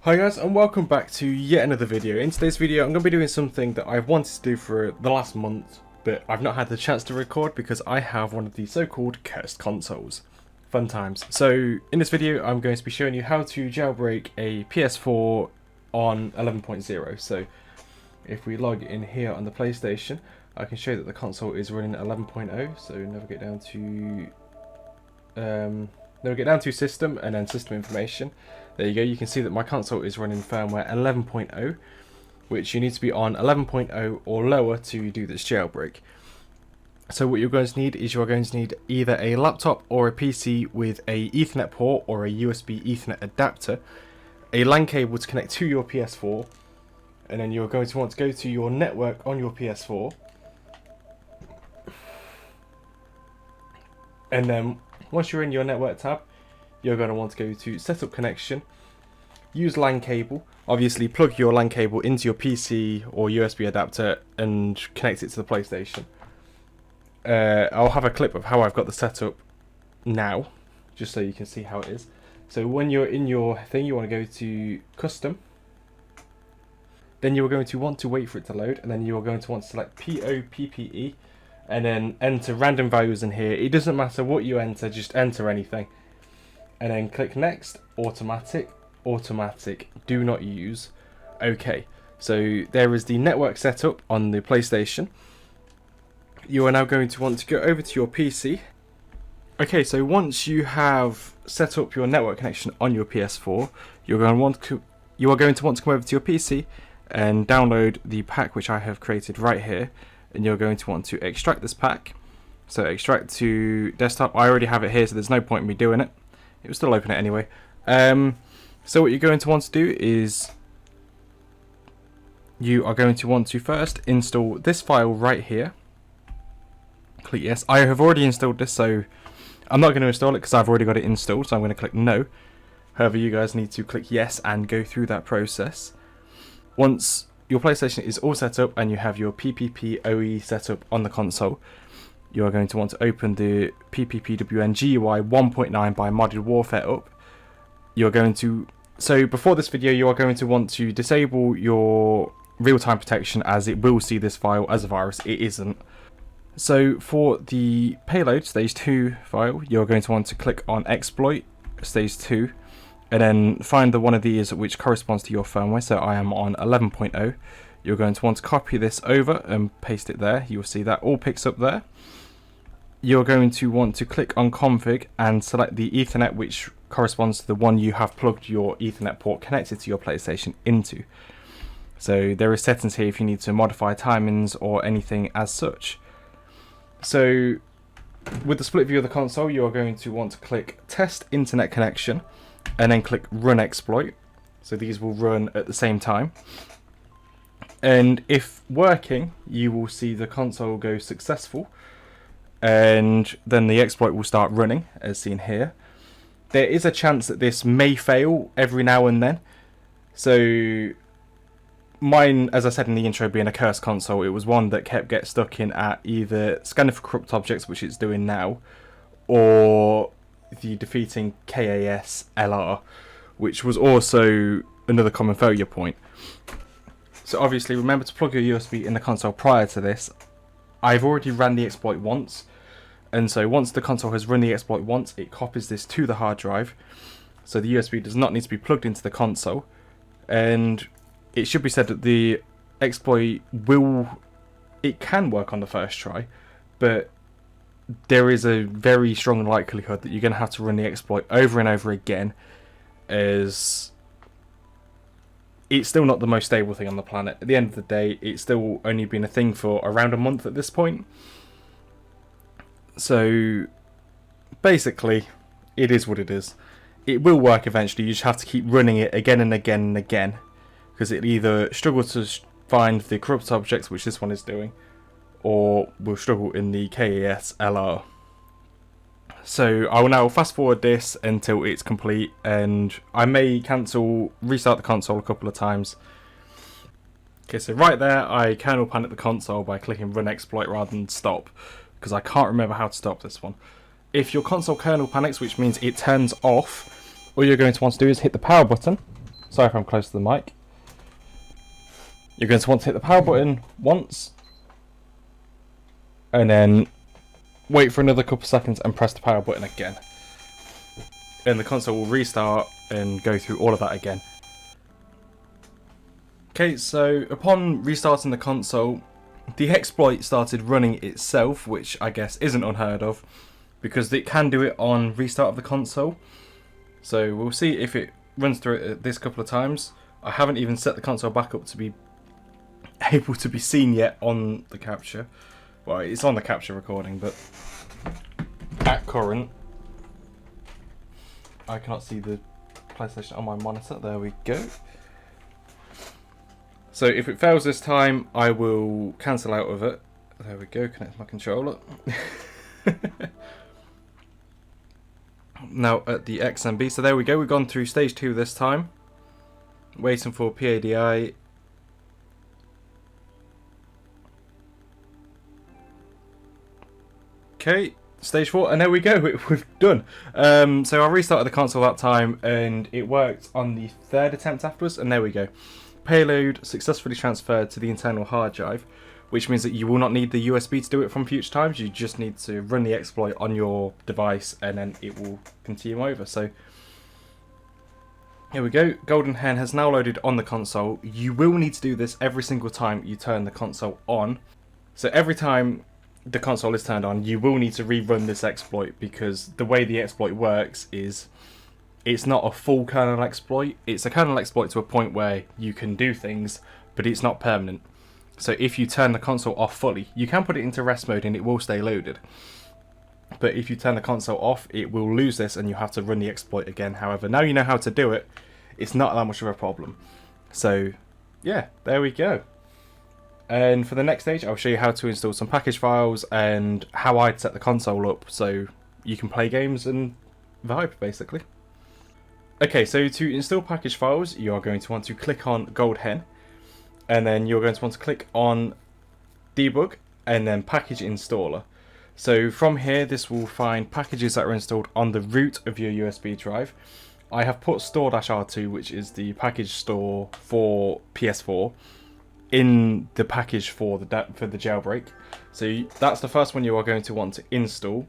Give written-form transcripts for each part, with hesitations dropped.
Hi guys, and welcome back to yet another video. In today's video I'm going to be doing something that I've wanted to do for the last month, but I've not had the chance to record because I have one of the so-called cursed consoles. Fun times. So in this video I'm going to be showing you how to jailbreak a PS4 on 11.0. So if we log in here on the PlayStation, I can show that the console is running 11.0. So navigate down to system and then system information. There you go, you can see that my console is running firmware 11.0, which you need to be on 11.0 or lower to do this jailbreak. So what you're going to need is either a laptop or a PC with a Ethernet port or a USB Ethernet adapter, a LAN cable to connect to your PS4, and then you're going to want to go to your network on your PS4. And then once you're in your network tab, you're going to want to go to setup connection, use LAN cable, obviously plug your LAN cable into your PC or USB adapter and connect it to the PlayStation. I'll have a clip of how I've got the setup now, just so you can see how it is. So when you're in your thing, you want to go to custom, then you're going to want to wait for it to load, and then you're going to want to select POPPE and then enter random values in here. It doesn't matter what you enter, just enter anything. And then click next, automatic, do not use, OK. So there is the network setup on the PlayStation. You are now going to want to go over to your PC. OK, so once you have set up your network connection on your PS4, you are going to want to come over to your PC and download the pack which I have created right here. And you're going to want to extract this pack. So extract to desktop. I already have it here, so there's no point in me doing it. It will still open it anyway. So what you're going to want to do is you are going to want to first install this file right here. Click yes. I have already installed this, so I'm not going to install it because I've already got it installed, so I'm going to click no. However, you guys need to click yes and go through that process. Once your PlayStation is all set up and you have your PPPoE set up on the console, you are going to want to open the PPPWN GUI 1.9 by Modded Warfare up. So before this video, you are going to want to disable your real-time protection, as it will see this file as a virus. It isn't. So for the payload stage 2 file, you're going to want to click on exploit stage 2 and then find the one of these which corresponds to your firmware. So I am on 11.0. You're going to want to copy this over and paste it there. You'll see that all picks up there. You're going to want to click on config and select the Ethernet which corresponds to the one you have plugged your Ethernet port connected to your PlayStation into. So there is settings here if you need to modify timings or anything as such. So with the split view of the console, you are going to want to click test internet connection and then click run exploit. So these will run at the same time. And if working, you will see the console go successful, and then the exploit will start running as seen here. There is a chance that this may fail every now and then. So mine, as I said in the intro, being a cursed console, it was one that kept getting stuck in at either scanning for corrupt objects, which it's doing now, or the defeating KAS LR, which was also another common failure point. So obviously remember to plug your USB in the console prior to this. I've already ran the exploit once, and so once the console has run the exploit once, it copies this to the hard drive. So the USB does not need to be plugged into the console, and it should be said that the exploit can work on the first try, but there is a very strong likelihood that you're going to have to run the exploit over and over again, as it's still not the most stable thing on the planet. At the end of the day, it's still only been a thing for around a month at this point. So basically, it is what it is. It will work eventually, you just have to keep running it again and again and again, because it either struggles to find the corrupt objects, which this one is doing, or will struggle in the KAS LR. So I will now fast forward this until it's complete, and I may restart the console a couple of times. Okay, so right there I kernel panic the console by clicking run exploit rather than stop, because I can't remember how to stop this one. If your console kernel panics, which means it turns off, all you're going to want to do is hit the power button, Sorry if I'm close to the mic. You're going to want to hit the power button once, and then wait for another couple of seconds and press the power button again. And the console will restart and go through all of that again. Okay, so upon restarting the console, the exploit started running itself, which I guess isn't unheard of, because it can do it on restart of the console. So we'll see if it runs through it this couple of times. I haven't even set the console back up to be able to be seen yet on the capture. Well, it's on the capture recording, but at current, I cannot see the PlayStation on my monitor. There we go. So if it fails this time, I will cancel out of it. There we go, connect my controller. Now at the XMB, so there we go, we've gone through stage 2 this time. Waiting for PADI. Okay, stage 4, and there we go, we've done. So I restarted the console that time, and it worked on the 3rd attempt afterwards, and there we go. Payload successfully transferred to the internal hard drive, which means that you will not need the USB to do it from future times. You just need to run the exploit on your device and then it will continue over. So here we go. Golden Hen has now loaded on the console. You will need to do this every single time you turn the console on. So every time the console is turned on, you will need to rerun this exploit, because the way the exploit works is it's not a full kernel exploit. It's a kernel exploit to a point where you can do things, but it's not permanent. So if you turn the console off fully, you can put it into rest mode and it will stay loaded. But if you turn the console off, it will lose this and you have to run the exploit again. However, now you know how to do it, it's not that much of a problem. So yeah, there we go. And for the next stage, I'll show you how to install some package files and how I'd set the console up so you can play games and vibe, basically. Okay, so to install package files, you are going to want to click on Gold Hen, and then you're going to want to click on Debug, and then Package Installer. So from here, this will find packages that are installed on the root of your USB drive. I have put store-r2, which is the package store for PS4, in the package for the jailbreak. So that's the first one you are going to want to install.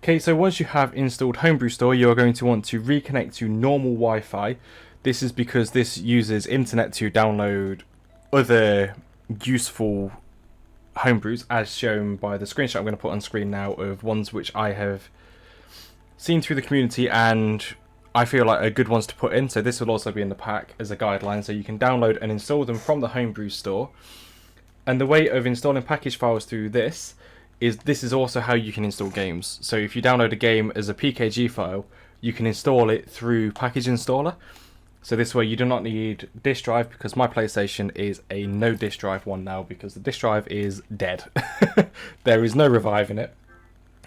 Okay, so once you have installed Homebrew Store, you are going to want to reconnect to normal Wi-Fi. This is because this uses internet to download other useful homebrews, as shown by the screenshot I'm going to put on screen now of ones which I have seen through the community and I feel like are good ones to put in. So this will also be in the pack as a guideline, so you can download and install them from the Homebrew Store. And the way of installing package files through this is also how you can install games. So if you download a game as a PKG file, you can install it through Package Installer. So this way you do not need disk drive, because my PlayStation is a no disk drive one now because the disk drive is dead. There is no reviving it.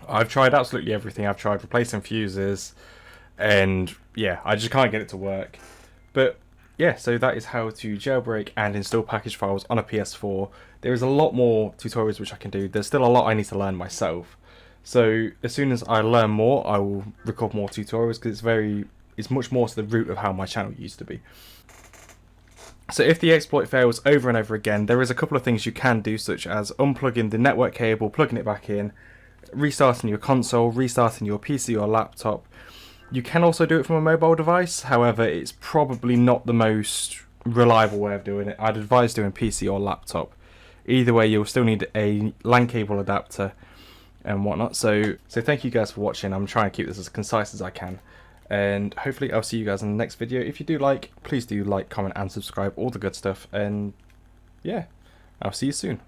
I've tried absolutely everything. I've tried replacing fuses and yeah, I just can't get it to work. But yeah, so that is how to jailbreak and install package files on a PS4. There is a lot more tutorials which I can do. There's still a lot I need to learn myself. So as soon as I learn more, I will record more tutorials, because it's much more to the root of how my channel used to be. So if the exploit fails over and over again, there is a couple of things you can do, such as unplugging the network cable, plugging it back in, restarting your console, restarting your PC or laptop. You can also do it from a mobile device, however it's probably not the most reliable way of doing it. I'd advise doing PC or laptop. Either way, you'll still need a LAN cable adapter and whatnot. So thank you guys for watching. I'm trying to keep this as concise as I can, and hopefully I'll see you guys in the next video. If you do like, please do like, comment and subscribe, all the good stuff, and yeah, I'll see you soon.